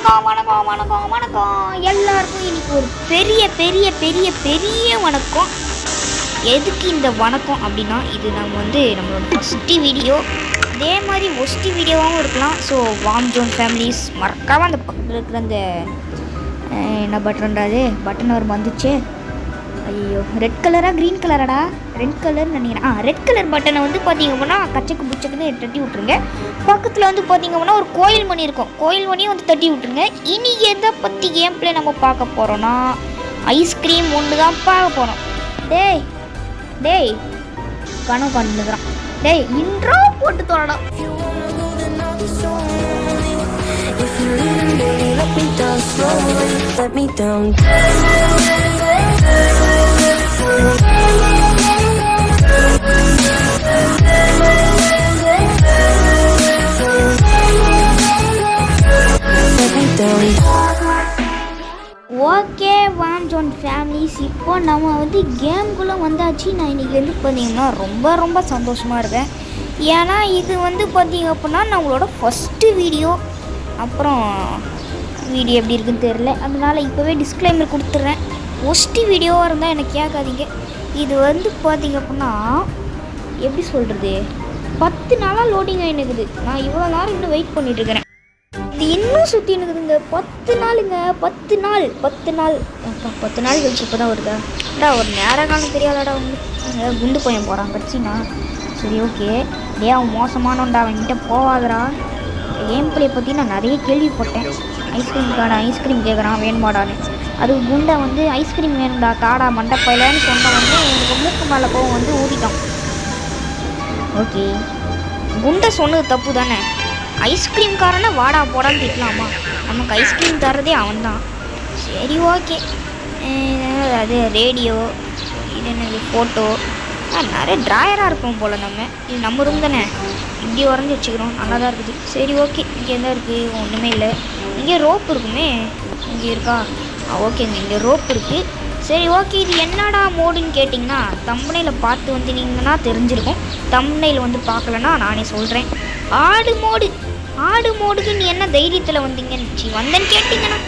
வணக்கம் வணக்கம் வணக்கம் வணக்கம் எல்லாருக்கும் இன்னைக்கு ஒரு பெரிய பெரிய பெரிய பெரிய வணக்கம். எதுக்கு இந்த வணக்கம் அப்படின்னா, இது நம்ம நம்மளோட ஃபஸ்ட்டு வீடியோ, இதே மாதிரி ஒஸ்ட்டு வீடியோவாகவும் இருக்கலாம். ஸோ வார்ம் ஜோன் ஃபேமிலிஸ் மறக்காமல் அந்த பக்கத்தில் இருக்கிற அந்த என்ன பட்டன்டாது பட்டன் அவர் வந்துச்சு. ஐயோ, ரெட் கலரா க்ரீன் கலராடா? ரெட் கலர்னு நினைக்கிறேன். ரெட் கலர் பட்டனை பார்த்தீங்க அப்படின்னா கச்சக்கு புச்சக்குன்னு தட்டி விட்ருங்க. பக்கத்தில் பார்த்தீங்க அப்படின்னா ஒரு கோயில் மணி இருக்கும், கோயில் மணியும் தட்டி விட்ருங்க. இனி எதை பற்றி கேம் பிளே நம்ம பார்க்க போகிறோன்னா, ஐஸ்கிரீம் ஒன்று தான் பார்க்க போகிறோம். டேய் டேய் கனவு கண்டுக்கிறான். டேய் இன்ட்ரோ போட்டு தோணும். Let me down. Okay warm zone families, இப்போ நம்ம கேம்குள்ளே வந்தாச்சு. நான் இன்றைக்கி பார்த்தீங்கன்னா ரொம்ப ரொம்ப சந்தோஷமாக இருக்கேன். ஏன்னா இது பார்த்தீங்க அப்படின்னா நம்மளோட ஃபஸ்ட்டு வீடியோ. அப்புறம் வீடியோ எப்படி இருக்குன்னு தெரில, அதனால் இப்போவே டிஸ்க்ளைமர் கொடுத்துட்றேன். ஒஸ்ட்டு வீடியோவாக இருந்தால் எனக்கு கேட்காதீங்க. இது பார்த்தீங்க அப்படின்னா எப்படி சொல்கிறது, 10 நாளாக லோடிங் ஆகினுக்குது. நான் இவ்வளோ நேரம் இன்னும் வெயிட் பண்ணிட்டுருக்கிறேன். இது இன்னும் சுற்றி இருக்குதுங்க. 10 நாளுங்க, 10 நாள் 10 நாள் அப்பா, 10 நாள் கழிச்சு இப்போ தான் வருதா? ஒரு நேர காலம் தெரியாதாடா குண்டு பையன் போகிறான் கட்சினா. சரி ஓகே, அவன் மோசமானோண்டா, அவன்கிட்ட போவாதரா. கேம் பிளே பற்றி நான் நிறைய கேள்விப்பட்டேன். ஐஸ்கிரீம் காடா, ஐஸ்கிரீம் கேட்குறான் வேணுமாடான்னு. அது குண்டை ஐஸ்கிரீம் வேணும்டா காடா மண்டப்பையிலன்னு சொன்ன எனக்கு மூக்கு மேலே போக ஊதிட்டான். ஓகே, குண்டை சொன்னது தப்பு தானே. ஐஸ்கிரீம் காரனை வாடா போடான்னு திட்டலாமா? நமக்கு ஐஸ்கிரீம் தரதே அவன் தான். சரி ஓகே, அது ரேடியோ, இது என்னது ஃபோட்டோ, நிறைய ட்ராயராக இருக்கும் போல். இது நம்ம ரூம் தானே, இப்படி உறைஞ்சி வச்சுக்கிறோம், நல்லா தான் இருக்குது. சரி ஓகே, இங்கே என்ன இருக்குது? ஒன்றுமே இல்லை. இங்கே ரோப் இருக்குமே, இங்கே இருக்கா? ஓகேங்க, இங்கே ரோப் இருக்குது. சரி ஓகே, இது என்னடா மோடுன்னு கேட்டிங்கன்னா, தம்ப்நெயிலை பார்த்து வந்தீங்கன்னா தெரிஞ்சிருக்கும். தம்ப்நெயில் பார்க்கலன்னா நானே சொல்கிறேன். ஆடு மோடு. ஆடு மோடுக்கு நீ என்ன தைரியத்தில் வந்தேன்னு கேட்டிங்கன்னா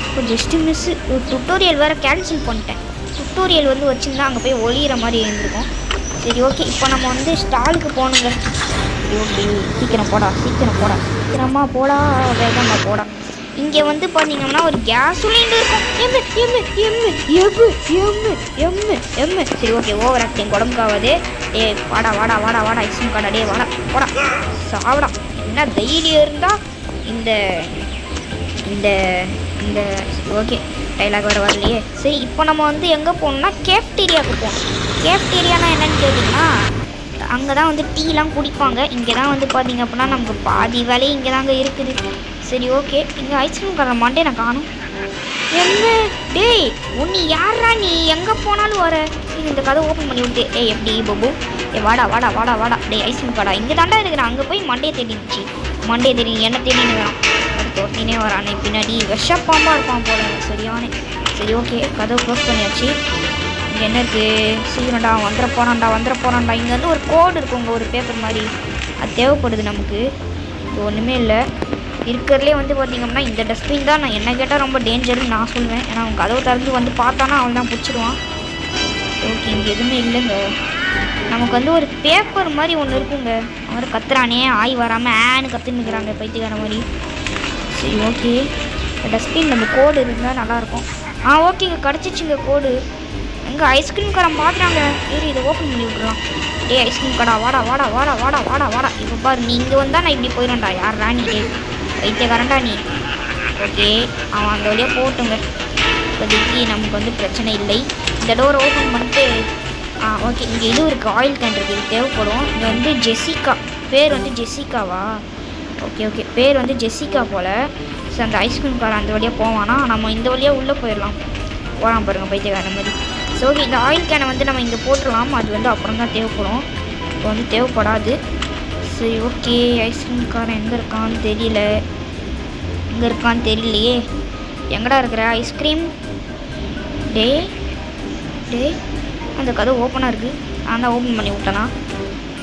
இப்போ ஜஸ்ட்டு மிஸ்ஸு. ஒரு டுட்டோரியல் வேறு கேன்சல் பண்ணிட்டேன். டுட்டோரியல் வச்சுருந்தா அங்கே போய் ஒளியிற மாதிரி இருந்திருக்கும். சரி ஓகே, இப்போ நம்ம ஸ்டாலுக்கு போகணுங்க. சரி ஓகே, சீக்கிரம் போடா சீக்கிரமாக போடா, வேகமாக போடா. இங்கே பார்த்தீங்கன்னா ஒரு கேஸ் சிலிண்டர் இருக்கும். சரி ஓகே, ஓவர் ஆக்டிங் உடம்புக்காவது. வாடா வாடா வாடா வாடா ஐஸ்கிரீம் காடா, வாடா போடா சாப்பிடா. என்ன தைரியம் இருந்தால் இந்த இந்த இந்த ஓகே, டைலாக் வேறு வரலையே. சரி, இப்போ நம்ம எங்கே போகணுன்னா கேஃப்டீரியாவுக்கு போகணும். கேஃப்டீரியானா என்னன்னு கேட்டிங்கன்னா, அங்கே தான் டீலாம் குடிப்பாங்க. இங்கே தான் பார்த்தீங்க அப்படின்னா நமக்கு பாதி வேலையும் இங்கே தாங்க இருக்குது. சரி ஓகே, இங்கே ஐஸ்கிரீம் கடை மாட்டே நான் காணும். என்ன டேய், உன்னை யாரா நீ எங்கே போனாலும் வர? இந்த கதை ஓப்பன் பண்ணி விட்டு. எப்படி பபு? வாடா வாடா வாடா வாடா. ஐஸ்கிரீம் கடை இங்கே தாண்டா இருக்கிறேன். அங்கே போய் மண்டையை தேடிச்சு, மண்டையை தேடி என்ன தேடினுக்கிறான். தோட்டினே வரானே பின்னாடி, விஷப்பாம்பாக இருப்பான் போல சரியானே. சரி ஓகே, கதவை க்ளோஸ் பண்ணியாச்சு. இங்கே என்ன இருக்குது? சீக்கிரம்டா, வந்துட போகிறான்டா. இங்கே ஒரு கோடு இருக்குங்க, ஒரு பேப்பர் மாதிரி, அது தேவைப்படுது நமக்கு. இது ஒன்றுமே இல்லை. இருக்கிறதுலே பார்த்திங்கன்னா இந்த டஸ்ட்பின் தான். நான் என்ன கேட்டால் ரொம்ப டேஞ்சர்னு நான் சொல்லுவேன். ஏன்னா அவன் கதவு திறந்து பார்த்தானா அவன் தான் பிடிச்சிடுவான். ஓகே, இங்கே எதுவுமே இல்லைங்க. நமக்கு ஒரு பேப்பர் மாதிரி ஒன்று இருக்குங்க. அவன் கத்துறானே, ஆய் வராமல் ஆன்னு கற்றுன்னுக்குறாங்க பைத்தியக்கார மாதிரி. சரி ஓகே, டஸ்ட்பின் நம்ம கோடு இருந்தால் நல்லாயிருக்கும். ஓகேங்க, கிடச்சிச்சுங்க கோடு. எங்கே ஐஸ்கிரீம் காரம் பார்த்துறாங்க. சரி, இதை ஓப்பன் பண்ணி விட்றலாம். ஐஸ்கிரீம் கடா, வாடா வாடா வாடா வாடா வாடா வாடா. இப்போ பாரு, நீ இங்கே வந்தால் நான் இப்படி போயிடும்டா. யார் ராணி வைத்தியக்காரன்டா நீ. ஓகே, அவன் அந்த வழியாக போட்டுங்க. இப்போதைக்கு நமக்கு பிரச்சனை இல்லை. இந்த டோரை ஓப்பன் பண்ணிட்டு ஓகே, இங்கே இது இருக்குது, ஆயில் கேன் இருக்குது, இது தேவைப்படும். இங்கே ஜெசிகா, பேர் ஜெசிகாவா? ஓகே ஓகே, பேர் ஜெசிகா போல். ஸோ அந்த ஐஸ்கிரீம் காரை அந்த வழியாக போவானா, நம்ம இந்த வழியாக உள்ளே போயிடலாம். போகலாம் பாருங்கள் பைத்தியக்காரன் மாதிரி. ஸோ ஓகே, இந்த ஆயில் கேனை நம்ம இங்கே போட்டுடலாம். அது அப்புறம் தான் தேவைப்படும், இப்போ தேவைப்படாது. சரி ஓகே, ஐஸ்கிரீம் காரன் எங்கே இருக்கான்னு தெரியலையே. எங்கடா இருக்கிற ஐஸ்கிரீம்? டே அந்த கதை ஓப்பனாக இருக்குது, நான் தான் ஓப்பன் பண்ணி விட்டேனா?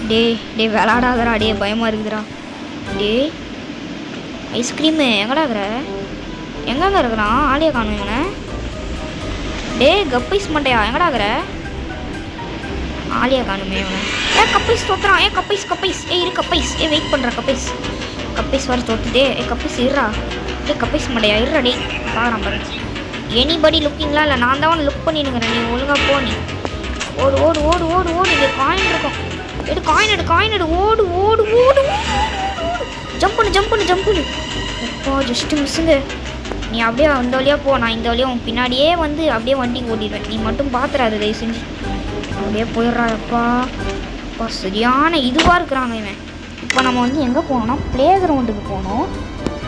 டே விளாடாதரா, பயமாக இருக்குதுடா. ஐஸ்கிரீமு எங்கடா இருக்கிற? எங்கங்க இருக்கிறான்? ஆலியா காணும் இவனை. டே கப்பைஸ் மண்டையா எங்கடா இருக்கிற? ஆலியா காணுமே இவனை. கப்பைஸ் தோத்துறான். கப்பைஸ் இரு கப்பைஸ். வெயிட் பண்ணுற கப்பைஸ் வர தோத்துட்டே. கப்பைஸ் இருறா. கப்பைஸ் மண்டையா இருறா. டே பார்க்குறான் பாரு. எனிபடி லுக்கிங்லாம் இல்லை, நான் தான் லுக் பண்ணிடுங்கிறேன். நீ ஒழுங்காக போ. நீ ஓடு ஓடு ஓடு ஓடு ஓடு. இங்கே காயின் இருக்கும். காயின் எடு. ஓடு ஓடு ஓடு ஜம்ப் பண்ணு. அப்பா ஜஸ்ட்டு மிஸ்ஸுங்க. நீ அப்படியே அந்த வழியாக போ, நான் இந்த வழியாக உன் பின்னாடியே வந்து அப்படியே வண்டி ஓட்டிடுவேன். நீ மட்டும் பார்த்துறாது தயவு செஞ்சு. அப்படியே போயிடுறாப்பா. அப்பா சரியான இதுவாக இருக்கிறாங்க இவன். இப்போ நம்ம வந்து எங்கே போனோம்னா ப்ளே கிரவுண்டுக்கு போகணும்.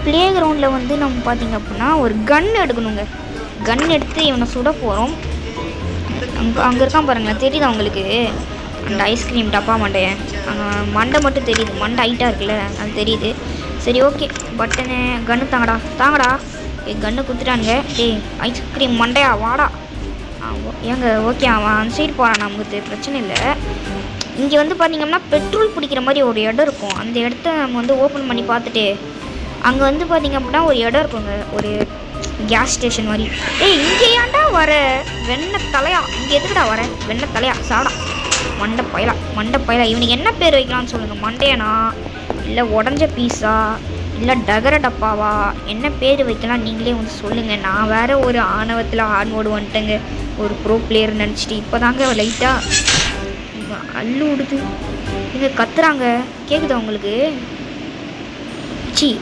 ப்ளே கிரவுண்டில் வந்து நம்ம பார்த்திங்க அப்படின்னா ஒரு கன் எடுக்கணுங்க. கன் எடுத்து இவனை சுட போகிறோம். அங்கே இருக்கான் பாருங்களேன், தெரியுது அவங்களுக்கு அந்த ஐஸ்கிரீம் டப்பா மண்டையன். அங்கே மண்டை மட்டும் தெரியுது, மண்டை ஹைட்டாக இருக்குல்ல, அது தெரியுது. சரி ஓகே, பட்டனு கன்று தாங்கடா. கன்று குத்துட்டானுங்க. ஐஸ்கிரீம் மண்டையா வாடா. ஏங்க ஓகே, அவன் அந்த சைடு போகிறான், நமக்கு பிரச்சனை இல்லை. இங்கே வந்து பார்த்திங்கன்னா பெட்ரோல் பிடிக்கிற மாதிரி ஒரு இடம் இருக்கும். அந்த இடத்த நம்ம வந்து ஓப்பன் பண்ணி பார்த்துட்டு அங்கே வந்து பார்த்திங்க அப்படின்னா ஒரு இடம் இருக்குங்க, ஒரு கேஸ் ஸ்டேஷன் மாதிரி. இங்கே ஏன்டா வர வெண்ணை தலையா? இங்கே எதுக்குடா வர வெண்ணை தலையா? சாடா மண்டை பயலா. இவனுக்கு என்ன பேர் வைக்கலாம்னு சொல்லுங்கள். மண்டையனா, இல்லை உடஞ்ச பீஸா, இல்லை டகர டப்பாவா, என்ன பேர் வைக்கலாம் நீங்களே வந்து சொல்லுங்கள். நான் வேறு ஒரு ஆணவத்தில் மோடு வந்துட்டேங்க, ஒரு ப்ரோ பிளேயர் நினச்சிட்டு. இப்போ தாங்க லைட்டாக அள்ளு விடுது. இங்கே கத்துறாங்க, கேட்குதா உங்களுக்கு?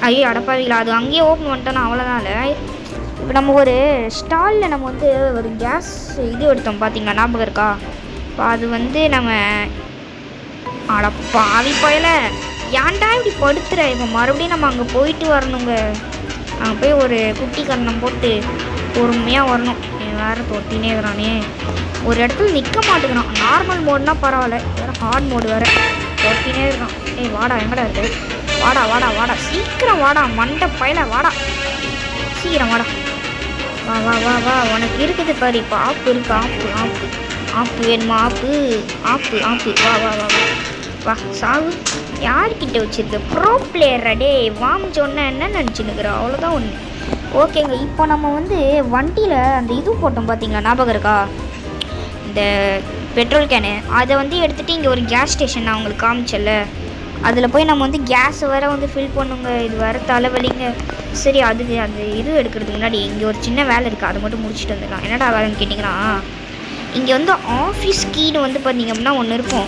ஐயோ அடப்பாவீங்களா, அது அங்கேயே ஓப்பன் பண்ணிட்டோன்னா அவ்வளோதான். இல்லை இப்போ நம்ம ஒரு ஸ்டாலில் நம்ம வந்து ஒரு கேஸ் இது எடுத்தோம் பார்த்தீங்களா, ஞாபகம் இருக்கா? இப்போ அது வந்து நம்ம அடப்பாவி போயில ஏன்டா இப்படி படுத்துற? இப்போ மறுபடியும் நம்ம அங்கே போயிட்டு வரணுங்க. அங்கே போய் ஒரு குட்டி கரணம் போட்டு பொறுமையாக வரணும். வேறு தொட்டினே இருக்கிறானே, ஒரு இடத்துல நிற்க மாட்டேங்கிறான். நார்மல் மோடுனா பரவாயில்ல, வேறு ஹார்ட் மோடு வேறு தொட்டினே இருக்கான். வாடா எங்கடா இருக்கு? வாடா சீக்கிரம் வாடா மண்டை பயல, வாடா சீக்கிரம் வாடா. வா உனக்கு இருக்குது பாரு. இப்போ ஆப்பு இருக்கு. ஆப்பு வேணுமா? ஆப்பு வா சாவு. யார்கிட்ட வச்சுருக்க? ப்ரோ பிளேயரா? டே வாம் சொன்ன என்ன நினச்சின்னுக்குறோம், அவ்வளோதான் ஒன்று. ஓகேங்க, இப்போ நம்ம வந்து வண்டியில் அந்த இது போட்டோம் பார்த்தீங்களா, ஞாபகம் இருக்கா? இந்த பெட்ரோல் கேனு அதை வந்து எடுத்துகிட்டு இங்கே ஒரு கேஸ் ஸ்டேஷன் நான் உங்களுக்கு காமிச்சல, அதில் போய் நம்ம வந்து கேஸை வேறு வந்து ஃபில் பண்ணுங்க. இது வேறு தலைவலிங்க. சரி, அதுக்கு அந்த இது எடுக்கிறதுக்கு முன்னாடி இங்கே ஒரு சின்ன வேலை இருக்குது, அதை மட்டும் முடிச்சுட்டு வந்துடலாம். என்னடா வேலைன்னு கேட்டிங்கன்னா, இங்கே வந்து ஆஃபீஸ் கீடு வந்து பார்த்திங்க அப்படின்னா ஒன்று இருக்கும்.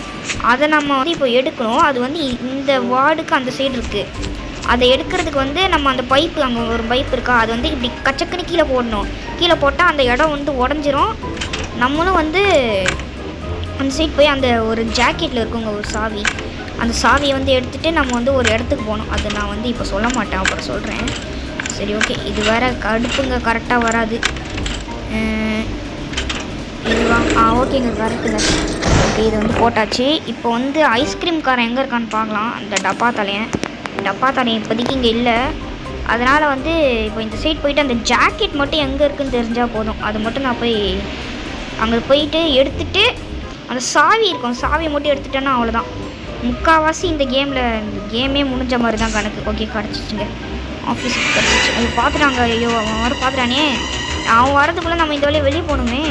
அதை நம்ம வந்து இப்போ எடுக்கணும். அது வந்து இந்த வார்டுக்கு அந்த சைடு இருக்குது. அதை எடுக்கிறதுக்கு வந்து நம்ம அந்த பைப்பு, அங்கே ஒரு பைப் இருக்கா, அது வந்து இப்படி கச்சக்குன்னு கீழே போடணும். கீழே போட்டால் அந்த இடம் வந்து உடஞ்சிரும். நம்மளும் வந்து அந்த சைடு போய் அந்த ஒரு ஜாக்கெட்டில் இருக்குங்க ஒரு சாவி, அந்த சாவியை வந்து எடுத்துகிட்டு நம்ம வந்து ஒரு இடத்துக்கு போகணும். அது நான் வந்து இப்போ சொல்ல மாட்டேன், அப்புறம் சொல்கிறேன். சரி ஓகே, இது வேறு கடுப்புங்க, கரெக்டாக வராது. இதுவா? ஓகேங்க, கரெக்டுங்க. ஓகே, இது வந்து போட்டாச்சு. இப்போ வந்து ஐஸ்கிரீம் காரன் எங்கே இருக்கான்னு பார்க்கலாம். அந்த டப்பா தலையன் இப்போதைக்கு இங்கே இல்லை. அதனால் வந்து இப்போ இந்த சைட் போயிட்டு அந்த ஜாக்கெட் மட்டும் எங்கே இருக்குதுன்னு தெரிஞ்சால் போதும். அது மட்டும் நான் போய் அங்கே போயிட்டு எடுத்துகிட்டு அந்த சாவி இருக்கும், சாவியை மட்டும் எடுத்துட்டேன்னா அவ்வளோதான். முக்கால்வாசி இந்த கேமே முடிஞ்ச மாதிரி தான் கணக்கு. ஓகே, கிடச்சிச்சுங்க, ஆஃபீஸுக்கு கிடச்சிச்சு. அது பார்த்துட்டாங்க. ஐயோ அவன் வர பார்த்துட்டானே, அவன் வரதுக்குள்ளே நம்ம இந்த வழியாக வெளியே போகணுமே.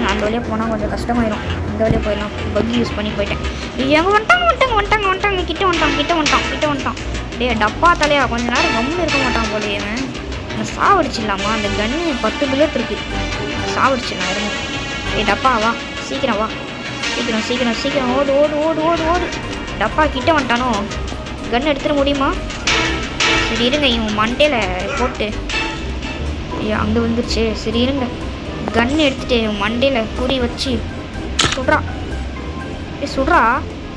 அந்த வழியாக போனால் கொஞ்சம் கஷ்டமாயிடும். இந்த வழியாக போயிடலாம். பக் யூஸ் பண்ணி போயிட்டேன். எங்கே வந்துட்டாங்க கிட்ட வந்துட்டான். டே டப்பா தலையா, கொஞ்ச நேரம் கம்முன்னு இருக்க மாட்டான் போலே. அவன் சாவடிச்சிடலாமா? அந்த கன்று 10 புல்லட் இருக்குது, சாவடிச்சிடலாம். இருங்க. டப்பா வா, சீக்கிரம் வா, சீக்கிரம் ஓடு. டப்பா கிட்ட வந்துட்டானோ? கன் எடுத்துட முடியுமா? சரி இருங்க, இவன் மண்டையில் போட்டு. அங்கே வந்துருச்சு. சரி இருங்க, கன் எடுத்துகிட்டு மண்டையில் குறி வச்சு சுடுறா.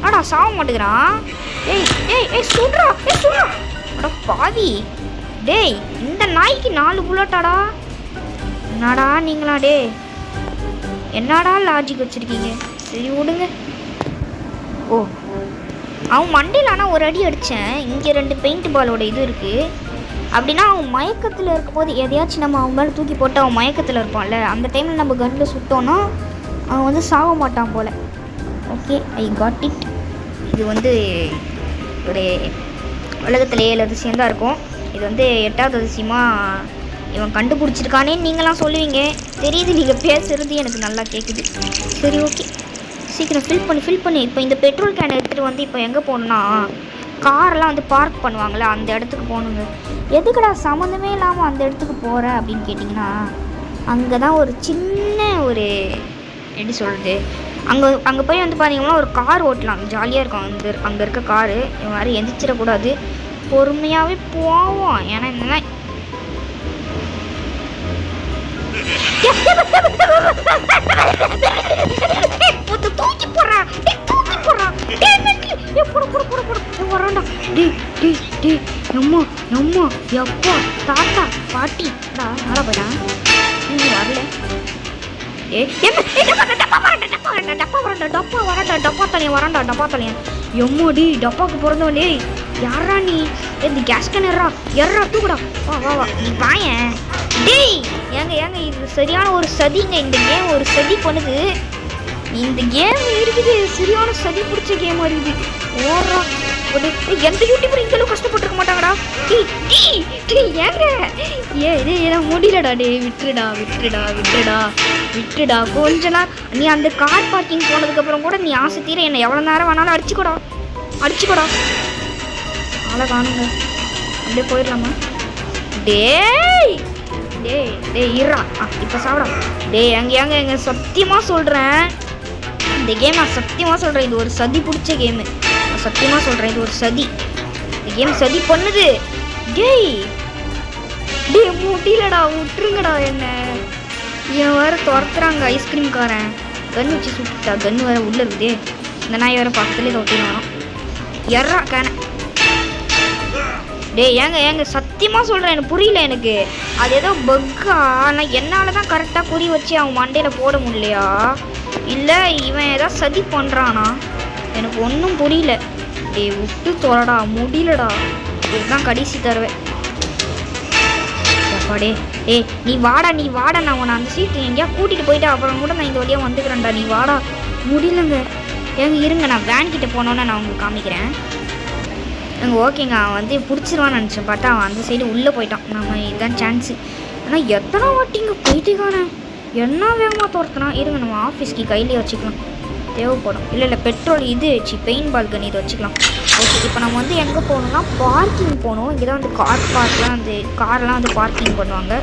ஆடா சாவ மாட்டேங்கிறான். சுடுறா. அடா பாவி. டேய், இந்த நாய்க்கு 4 புல்லட்டாடா. என்னடா நீங்களா? என்னடா லாஜிக் வச்சுருக்கீங்க? சரி விடுங்க. அவன் மண்டையில் ஆனால் ஒரு அடி அடித்தேன். இங்கே 2 பெயிண்ட் பாலோட இது இருக்குது. அப்படின்னா அவன் மயக்கத்தில் இருக்கும்போது எதையாச்சும் நம்ம அவன் மேலே தூக்கி போட்டு அவன் மயக்கத்தில் இருப்பான்ல, அந்த டைமில் நம்ம கன்னில் சுட்டோன்னா அவன் வந்து சாக மாட்டான் போல். Okay, I got it. இது வந்து ஒரு உலகத்தில் 7 அதிசயம் தான் இருக்கும். இது வந்து 8வது அதிசயமாக இவன் கண்டுபிடிச்சிருக்கானேன்னு நீங்களாம் சொல்லுவீங்க. தெரியுது, நீங்கள் பேசுகிறது எனக்கு நல்லா கேட்குது. சரி ஓகே, சீக்கிரம் ஃபில் பண்ணி. இப்போ இந்த பெட்ரோல் கேன் எடுத்துகிட்டு வந்து இப்போ எங்கே போகணுன்னா, காரெல்லாம் வந்து பார்க் பண்ணுவாங்களே அந்த இடத்துக்கு போகணுங்க. எதுக்குடா சம்மந்தமே இல்லாமல் அந்த இடத்துக்கு போகிற அப்படின்னு கேட்டிங்கன்னா, அங்கே தான் ஒரு சின்ன ஒரு எப்படி சொல்கிறது, அங்கே போய் வந்து பார்த்தீங்கன்னா ஒரு கார் ஓட்டலாம், ஜாலியாக இருக்கும். அங்கே இருக்க காரு இவன் மாதிரி எந்திரிச்சிடக்கூடாது, பொறுமையாகவே போவோம். ஏன்னா இந்த தூக்கி போடுறான் வரான்டா. எம்மா எப்பா தாத்தா பாட்டி நல்லா போயிடா வரல. டப்பா தலையன் எம்மாடி டப்பாவுக்கு பிறந்தவனே யாரா நீ? இந்த கேஸ் கேன் எறா தூக்குடா. வா நீ வாயன். டேய் ஏங்க இது சரியான ஒரு சதிங்க. இந்த கேம் ஒரு சதி பண்ணுது. இந்த கேம் இருக்குது, சரியான சதி பிடிச்ச கேமாக இருக்குது. ஓடுறா எந்த யூடியூபர் இந்த அளவுக்கு கஷ்டப்பட்டுருக்க மாட்டாங்கடா. ஏங்க ஏன் முடியலடா. டே விட்டுடா கொஞ்ச நேரம். நீ அந்த கார் பார்க்கிங் போனதுக்கப்புறம் கூட நீ ஆசை தீர என்னை எவ்வளோ நேரம் வேணாலும் அடிச்சுக்கூடா. அவ்வளோ காணுங்க, அப்படியே போயிடலாமா? டேய் இருறா. இப்போ சாப்பிடா. டேய் எங்க சத்தியமாக சொல்கிறேன், இந்த கேம் நான் சத்தியமாக சொல்கிறேன், இது ஒரு சதி பிடிச்ச கேமு. நான் சத்தியமாக சொல்கிறேன், இது ஒரு சதி. இந்த கேம் சதி பண்ணுது. டேய் முடியலடா, விட்டுருங்கடா என்ன. இவன் வேறு துரத்துறாங்க ஐஸ்கிரீம்காரன். கன் வச்சு சுட்டுட்டா. கன்று வேறு உள்ளே இருக்குதே. இந்த நாய் வேறு பக்கத்துலேயே தொட்டின்னு வரோம். எறா கேன. டேய் ஏங்க சத்தியமாக சொல்கிறேன், எனக்கு புரியல. எனக்கு அது ஏதோ பக்கா. ஆனால் என்னால் தான் கரெக்டாக குறி வச்சு அவன் மண்டையில் போட முடியலையா, இல்லை இவன் ஏதாவது சதி பண்ணுறானா, எனக்கு ஒன்றும் புரியல. டேய் விட்டு தொலைடா, முடியலடா. இதுதான் கடைசி தருவேன். நீ வாடா நான் உன்னை அந்த சீட்டு எங்கேயா கூட்டிகிட்டு போயிட்டா அப்புறம் கூட நான் இந்த வழியாக வந்துக்கிறேன்டா. நீ வாடா. முடியலங்க இருங்க, நான் வேன் கிட்டே போனோன்னு நான் உங்களுக்கு காமிக்கிறேன். ஓகேங்க, அவன் வந்து பிடிச்சிருவான்னு நினச்சேன். பார்த்தா அவன் அந்த சைடு உள்ளே போயிட்டான். நம்ம இதுதான் சான்ஸு. ஆனால் எத்தனை வாட்டிங்க போயிட்டுக்கானே, என்ன வேகமாக துரத்துனா. இருங்க, நம்ம ஆஃபீஸ்க்கு கையிலே வச்சுக்கலாம், தேவைப்படும். இல்லை பெட்ரோல் இது வச்சு பெயிண்ட் பால்கனி இதை வச்சுக்கலாம். ஓகே, இப்போ நம்ம வந்து எங்கே போகணுன்னா பார்க்கிங் போகணும். இங்கே தான் வந்து கார்லாம் வந்து கார்லாம் வந்து பார்க்கிங் பண்ணுவாங்க.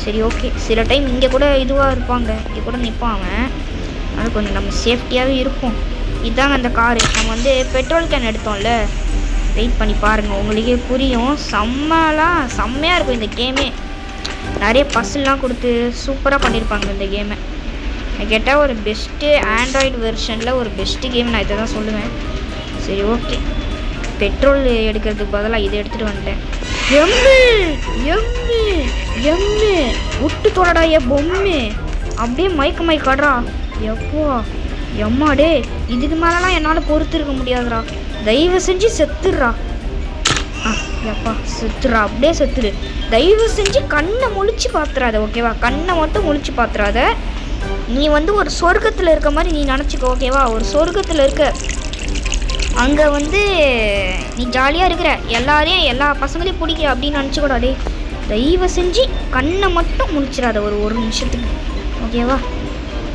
சரி ஓகே, சில டைம் இங்கே கூட இதுவாக இருப்பாங்க, இங்கே கூட நிற்பாங்க. அது கொஞ்சம் நம்ம சேஃப்டியாகவே இருக்கும். இதுதாங்க அந்த காரு. நம்ம வந்து பெட்ரோல் கேன் எடுத்தோம்ல, வெயிட் பண்ணி பாருங்கள், உங்களுக்கே புரியும். செம்மையாக இருக்கும் இந்த கேமே. நிறைய பஸ்லாம் கொடுத்து சூப்பராக பண்ணியிருப்பாங்க இந்த கேமை. நான் கேட்டால் ஒரு பெஸ்ட்டு ஆண்ட்ராய்டு வெர்ஷனில் ஒரு பெஸ்ட்டு கேம் நான் இதை தான் சொல்லுவேன். சரி ஓகே, பெட்ரோல் எடுக்கிறதுக்கு பதிலாக இதை எடுத்துகிட்டு வந்துட்டேன். எம்மு விட்டு தொடடா பொம்மை. அப்படியே மயக்காடுறா. எப்போ எம்மாடே, இதுக்கு மேலெலாம் என்னால் பொறுத்திருக்க முடியாதுடா. தயவு செஞ்சு செத்துடுறா. எப்பா செத்துடுறா, அப்படியே செத்துடு. தயவு செஞ்சு கண்ணை முழிச்சு பார்த்துறாத, ஓகேவா? கண்ணை மட்டும் முழிச்சு பார்த்துறாத. நீ வந்து ஒரு சொர்க்கத்தில் இருக்க மாதிரி நீ நினச்சிக்கோ, ஓகேவா? ஒரு சொர்க்கத்தில் இருக்க, அங்கே வந்து நீ ஜாலியாக இருக்கிற, எல்லா பசங்களையும் பிடிக்கிற அப்படின்னு நினச்சிக்கூடா. டே தயவு செஞ்சு கண்ணை மட்டும் முழிச்சிடாத ஒரு நிமிஷத்துக்கு, ஓகேவா?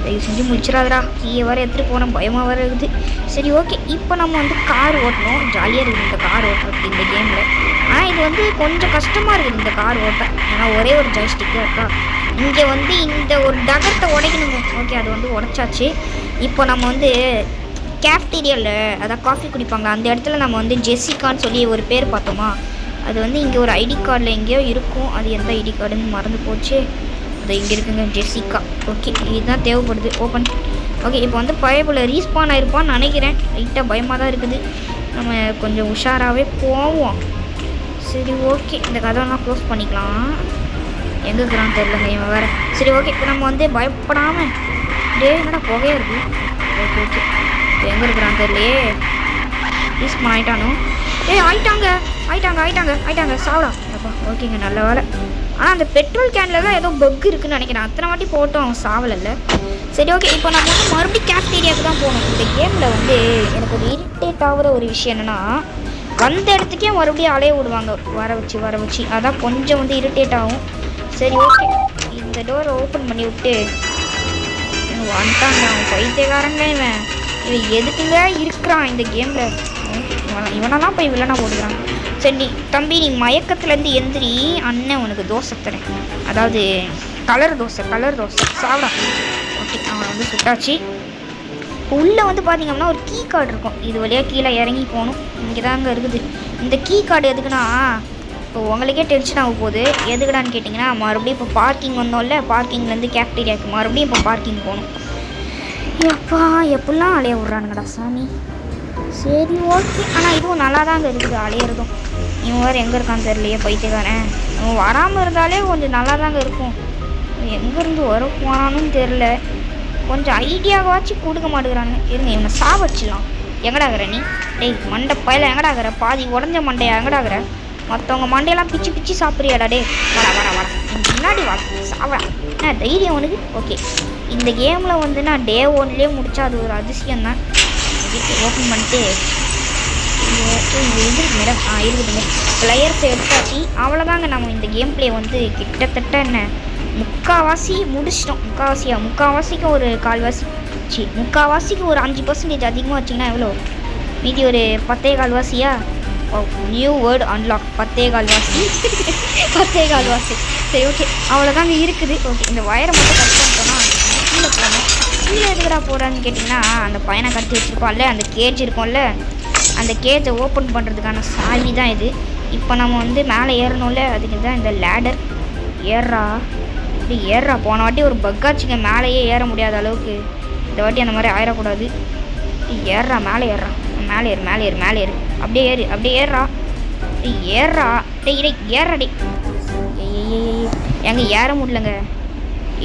தயவு செஞ்சு முடிச்சிடாதடா. கீழே வர எடுத்துகிட்டு போனோம், பயமாக வர இருக்குது. சரி ஓகே, இப்போ நம்ம வந்து கார் ஓட்டணும். ஜாலியாக இருக்குது இந்த கார் ஓட்டுறதுக்கு இந்த கேமில். ஆனால் இது வந்து கொஞ்சம் கஷ்டமாக இருக்குது இந்த கார் ஓட்ட. ஏன்னா ஒரே ஒரு ஜாய்ஸ்டிக்காக இருக்கா. இங்கே வந்து இந்த ஒரு டகரத்தை உடைக்கணுங்க. ஓகே, அது வந்து உடைச்சாச்சு. இப்போ நம்ம வந்து கேஃப்டீரியாவில் அதான் காஃபி குடிப்பாங்க அந்த இடத்துல நம்ம வந்து ஜெசிகான்னு சொல்லி ஒரு பேர் பார்த்தோமா, அது வந்து இங்கே ஒரு ஐடி கார்டில் எங்கேயோ இருக்கும். அது எந்த ஐடி கார்டுன்னு மறந்து போச்சு. அது இங்கே இருக்குங்க, ஜெசிகா. ஓகே, இதுதான் தேவைப்படுது. ஓப்பன். ஓகே, இப்போ வந்து பழையபோல் ரீஸ்பான் ஆகிருப்பான்னு நினைக்கிறேன். லைட்டாக பயமாக தான் இருக்குது. நம்ம கொஞ்சம் உஷாராகவே போவோம். சரி ஓகே, இந்த கதவெல்லாம் க்ளோஸ் பண்ணிக்கலாம். எங்கே இருக்கிறான்னு தெரிலங்க இவன் வேறு. சரி ஓகே, இப்போ நம்ம வந்து பயப்படாமல் என்னடா புகையாக இருக்குது. ஓகே ஓகே, எங்கே இருக்கிறான்னு தெரியலையே. ரீஸ்பான் ஆகிட்டானோ? ஆயிட்டாங்க சாப்பிடா. அப்பா ஓகேங்க, நல்ல வேலை. ஆனால் அந்த பெட்ரோல் கேனில் தான் ஏதோ பக் இருக்குதுன்னு நினைக்கிறேன். அத்தனை வாட்டி போட்டோம், அவன் சாவலைல்ல. சரி ஓகே, இப்போ நம்ம வந்து மறுபடியும் கேஃப்டீரியாவுக்கு தான் போகணும். இந்த கேமில் வந்து எனக்கு ஒரு இரிட்டேட் ஆகிற ஒரு விஷயம் என்னென்னா, வந்த இடத்துக்கே மறுபடியும் அலைய விடுவாங்க வர வச்சு அதான் கொஞ்சம் வந்து இரிட்டேட் ஆகும். சரி ஓகே, இந்த டோரை ஓப்பன் பண்ணி விட்டு வந்துட்டாங்க. அவன் பைத்தியக்காரங்க இவன் எதுக்குங்க இருக்கிறான் இந்த கேமில். இவனெல்லாம் போய் வில்லனா போடுறான். சரி நீ தம்பி, நீ மயக்கத்துலேருந்து எந்திரி, அண்ணன் உனக்கு தோசை தரேன். அதாவது கலர் தோசை சாப்பிடா. ஓகே, அவனை வந்து சுட்டாச்சு. உள்ளே வந்து பார்த்தீங்கன்னா ஒரு கீ கார்டு இருக்கும். இது வழியாக கீழே இறங்கி போகணும். இங்கே தாங்க இருக்குது. இந்த கீ கார்டு எதுக்குன்னா, இப்போ உங்களுக்கே டென்ஷன் ஆக போகுது. எதுக்குடான்னு கேட்டிங்கன்னா, மறுபடியும் இப்போ பார்க்கிங் வந்தோம்ல, பார்க்கிங்லேருந்து கேஃப்டீரியாவுக்கு மறுபடியும் இப்போ பார்க்கிங் போகணும். எப்பா எப்படிலாம் அலைய விட்றானுங்கடா சாமி. சரி ஓகே, ஆனால் இதுவும் நல்லா தாங்க இருக்குது அலையிறதும். இவன் வேறு எங்கே இருக்கான்னு தெரியலையே பைத்தியக்காரன். இவன் வராமல் இருந்தாலே கொஞ்சம் நல்லா தாங்க இருக்கும். எங்கேருந்து வர போனான்னு தெரில. கொஞ்சம் ஐடியாவாச்சும் கொடுக்க மாட்டேங்கிறானுங்க. இருங்க, இவனை சாவச்சிடலாம். எங்கடாகிற நீ? டேய் மண்டை பயில எங்கடாகிற? பாதி உடஞ்ச மண்டையா எங்கடாகிற? மற்றவங்க மண்டையெல்லாம் பிச்சு சாப்பிட்றியாடா? டே வாடா முன்னாடி வாடா சாவடா. என்ன தைரியம் உனக்கு? ஓகே, இந்த கேமில் வந்து நான் டே 1லேயே முடித்தா அது ஒரு அதிசயம் தான். ஓப்பன் பண்ணிட்டு இருக்குது மேடம். இருக்குதுங்க. பிளேயர்ஸை எடுத்தாச்சு. அவ்வளோதாங்க. நம்ம இந்த கேம் பிளே வந்து கிட்டத்தட்ட என்ன முக்கால்வாசி முடிச்சிட்டோம். முக்கால்வாசிக்கு ஒரு கால்வாசி, முக்கால்வாசிக்கு ஒரு 5% அதிகமாக வச்சிங்கன்னா எவ்வளோ? மீதி ஒரு 10.25 நியூ வேர்டு அன்லாக் 10.25 சரி ஓகே, அவ்வளோதாங்க இருக்குது. ஓகே, இந்த வயரை மட்டும் கட் பண்ணிட்டோன்னா கீழே போகணும். கீழே எதுக்குடா போகிறான்னு கேட்டிங்கன்னா, அந்த பையனை கடத்தி வச்சுருக்கோம்ல, அந்த கேஜ் இருக்கும்ல, அந்த கேஜை ஓப்பன் பண்ணுறதுக்கான சாவி தான் இது. இப்போ நம்ம வந்து மேலே ஏறணும்ல, அதுக்கு தான் இந்த லேடர். ஏறா போன வாட்டி ஒரு பக்காச்சுங்க, மேலேயே ஏற முடியாத அளவுக்கு. இந்த வாட்டி அந்த மாதிரி ஆயிடக்கூடாது. ஏறா மேலே ஏறுறான். மேலே ஏறு அப்படியே ஏறா. ஏறடி. எங்க ஏற முடியலங்க.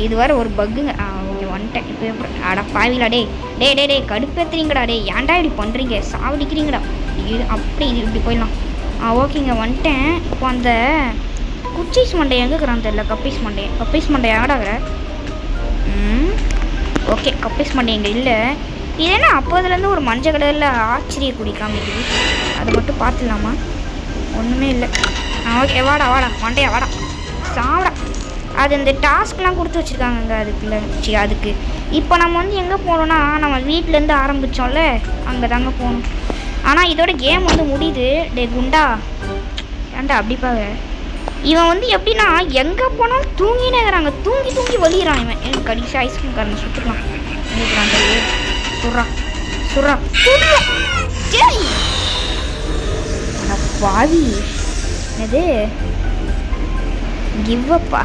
இது வர ஒரு பக்குங்க. ஓகே வந்துட்டேன். இப்போ அடா பாவிலா. டே கடுப்பேற்றுறீங்கடா. ஏன்டா இப்படி பண்ணுறீங்க? சாவடிக்கிறீங்கடா. அப்படி இது இப்படி போயிடலாம். ஓகேங்க வந்துட்டேன். இப்போ அந்த குச்சீஸ் மண்டை எங்கே இருக்கிறான்னு தெரியல. கப்பீஸ் மண்டை ஆடாகிற. ஓகே, கப்பீஸ் மண்டை எங்கே இல்லை. இது என்ன அப்போதுலேருந்து ஒரு மஞ்சள் கலரில் ஆச்சரிய குடி காமிக்குது. அதை மட்டும் பார்த்துடலாமா? ஒன்றுமே இல்லை. ஓகே வாடா மண்டையா வாடா சாவடா. அது இந்த டாஸ்க்லாம் கொடுத்து வச்சுருக்காங்கங்க அதுக்கு. இப்போ நம்ம வந்து எங்கே போகணுன்னா, நம்ம வீட்டிலேருந்து ஆரம்பித்தோம்ல, அங்கே தாங்க போகணும். ஆனால் இதோட கேம் வந்து முடியுது. டே குண்டா ஏன்டா அப்படி பாரு. இவன் வந்து எப்படின்னா எங்கே போனாலும் தூங்கினே இருக்கிறாங்க. தூங்கி வலிகிறான் இவன். எனக்கு கடிச்சு ஐஸ்கிரீம் காரனை சுற்றுக்கலாம். சுடுறா பாவி. என்னது கிவ்வப்பா?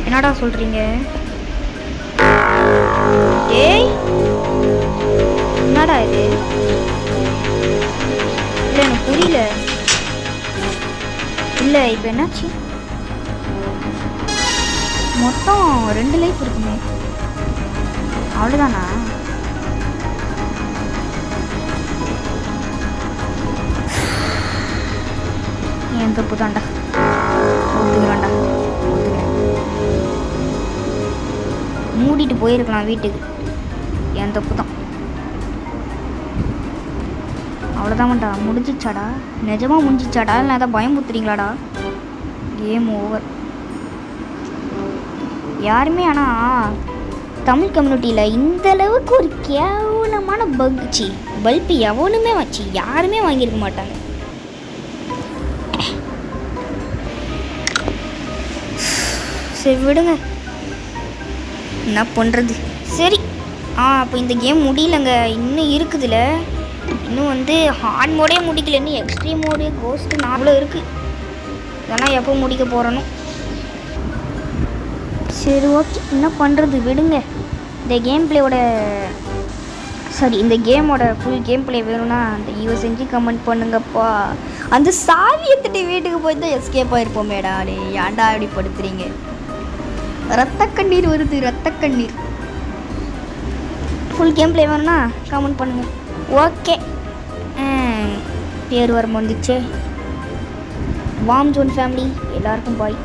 என்னடா சொல்கிறீங்க? ஏய் என்னடா இது? இல்லை எனக்கு புரியல. இல்லை இப்போ என்னாச்சு? மொத்தம் 2 லைஃப் இருக்குமே, அவ்வளோதானா? என் தப்பு தான்டா. ஒத்துக்கிறேன்டா. மூடிட்டு போயிருக்கலாம் வீட்டுக்கு. என் தப்பு தான். அவ்வளோதான்டா. முடிஞ்சிச்சாடா? நிஜமாக முடிஞ்சிச்சாடா? இல்லை அதை பயமுத்துறீங்களாடா? Game over. யாருமே ஆனால் தமிழ் கம்யூனிட்டியில் இந்த அளவுக்கு ஒரு கேவலமான பல்பு எவனுமே வச்சு யாருமே வாங்கியிருக்க மாட்டாங்க. சரி விடுங்க, என்ன பண்ணுறது. சரி அப்போ இந்த கேம் முடியலங்க. இன்னும் இருக்குதுல்ல. இன்னும் வந்து ஹார்ட் மோடே முடிக்கல. இன்னும் எக்ஸ்ட்ரீம் மோடு, கோஸ்ட்டு நாவலோ இருக்குது. இதெல்லாம் எப்போ முடிக்க போகிறனோ. சரி ஓகே, என்ன பண்ணுறது விடுங்க. இந்த கேமோட ஃபுல் கேம் பிளே வேணும்னா அந்த செஞ்சு கமெண்ட் பண்ணுங்கப்பா. அந்த சாவி எடுத்துட்டு வீட்டுக்கு போய் தான் எஸ்கேப் ஆகிருப்போமேடா. ஏன்டா அப்படி படுத்துறீங்க? ரத்த கண்ணீர் வருது, ரத்த கண்ணீர். ஃபுல் கேம் பிளே வேணும்னா கமெண்ட் பண்ணுங்கள். ஓகே, பேர் வர வந்துச்சே. வார்ம் ஜோன் ஃபேமிலி எல்லாருக்கும் பாய்.